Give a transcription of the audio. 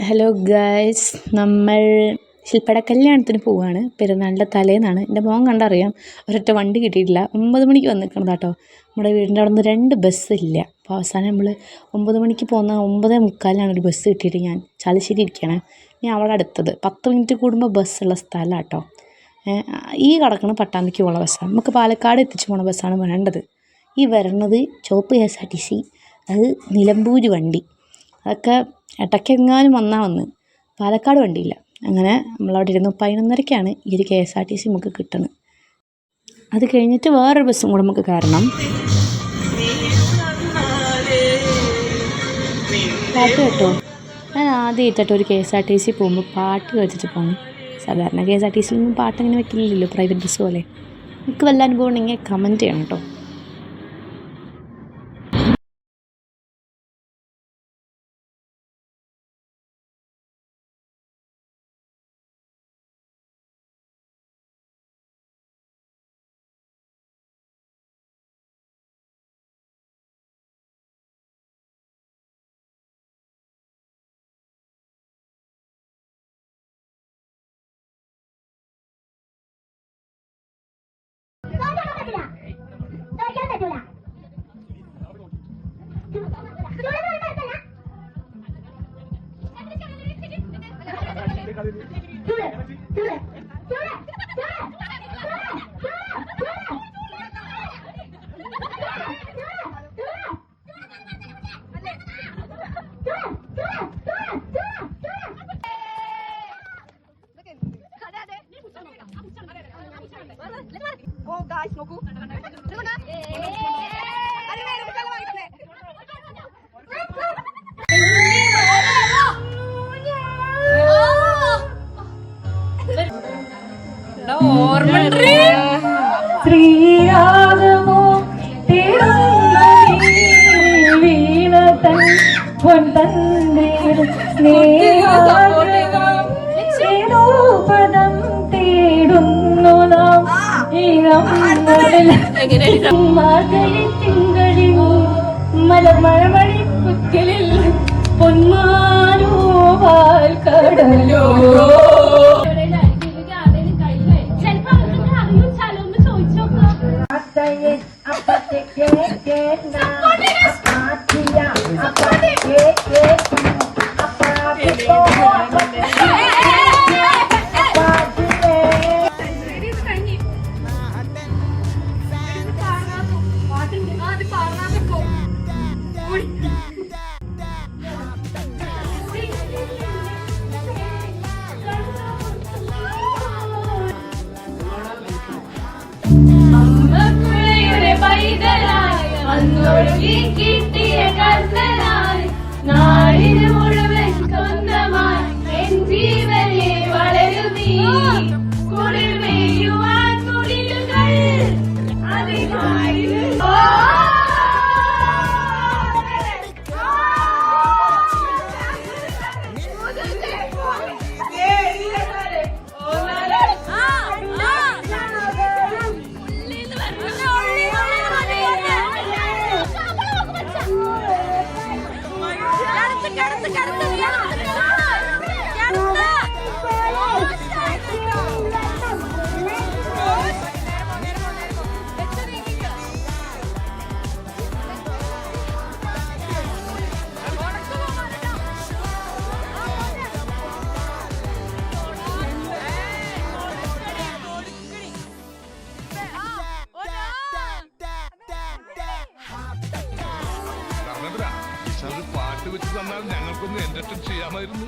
Hello guys, നമ്മൾ ശില്പയുടെ കല്യാണത്തിന് പോവുകയാണ്. പെരുന്നാളിൻ്റെ തലേന്നാണ്. എൻ്റെ മോൻ കണ്ടറിയാം, ഒരൊറ്റ വണ്ടി കിട്ടിയിട്ടില്ല. 9 മണിക്ക് വന്ന് നിൽക്കുന്നത് കേട്ടോ. നമ്മുടെ വീടിൻ്റെ അവിടെ നിന്ന് 2 ബസ്സില്ല. അപ്പോൾ അവസാനം നമ്മൾ 9 മണിക്ക് പോകുന്ന 9:45 ഒരു ബസ് കിട്ടിയിട്ട് ഞാൻ ചാലശ്ശേരി ഇരിക്കുകയാണ്. ഞാൻ അവിടെ അടുത്തത് 10 മിനിറ്റ് കൂടുമ്പോൾ ബസ്സുള്ള സ്ഥലമാണ് കേട്ടോ. ഈ കിടക്കുന്ന പട്ടാമ്പിക്ക് പോകുന്ന ബസ്സാണ്. നമുക്ക് പാലക്കാട് എത്തിച്ച് പോകുന്ന ബസ്സാണ് വേണ്ടത്. ഈ വരുന്നത് ചുവപ്പ് KSRTC, അത് നിലമ്പൂർ വണ്ടി. അതൊക്കെ ഇടയ്ക്കെങ്ങാനും വന്ന് പാലക്കാട് വണ്ടിയില്ല. അങ്ങനെ നമ്മളവിടെ ഇരുന്ന് 11:30ക്കാണ് ഈ ഒരു KSRTC നമുക്ക് കിട്ടുന്നത്. അത് കഴിഞ്ഞിട്ട് വേറൊരു ബസ്സും കൂടെ നമുക്ക് കയറണം. പാട്ട് കേട്ടോ, ഞാൻ ആദ്യമായിട്ടോ ഒരു KSRTC പോകുമ്പോൾ പാട്ട് കേട്ടിട്ട് പോകണം. സാധാരണ KSRTCയിലൊന്നും പാട്ട് അങ്ങനെ വെക്കില്ലല്ലോ, പ്രൈവറ്റ് ബസ് പോലെ. എനിക്ക് വല്ല അനുഭവം ഉണ്ടെങ്കിൽ കമൻറ്റ് ചെയ്യണം കേട്ടോ. Oh guys, നോക്കൂ. ശ്രീരാഗമോ പദം തേടുന്നു നാം തിങ്കളിൽ മലമഴമഴി പുറ്റലിൽ പൊന്മാനോ പാൽക്കടലോ. കിട്ടിയ കർത്തനായി നാടിന് മുഴുവൻ സ്വന്തമായി എൻ ജീവനെ വളരുമീ കുളിർമേയുവാൻ കുടിലുകൾ അതിനായി. പാട്ട് വെച്ച് തന്നാൽ ഞങ്ങൾക്കൊന്ന് എന്റർടൈൻ ചെയ്യാമായിരുന്നു.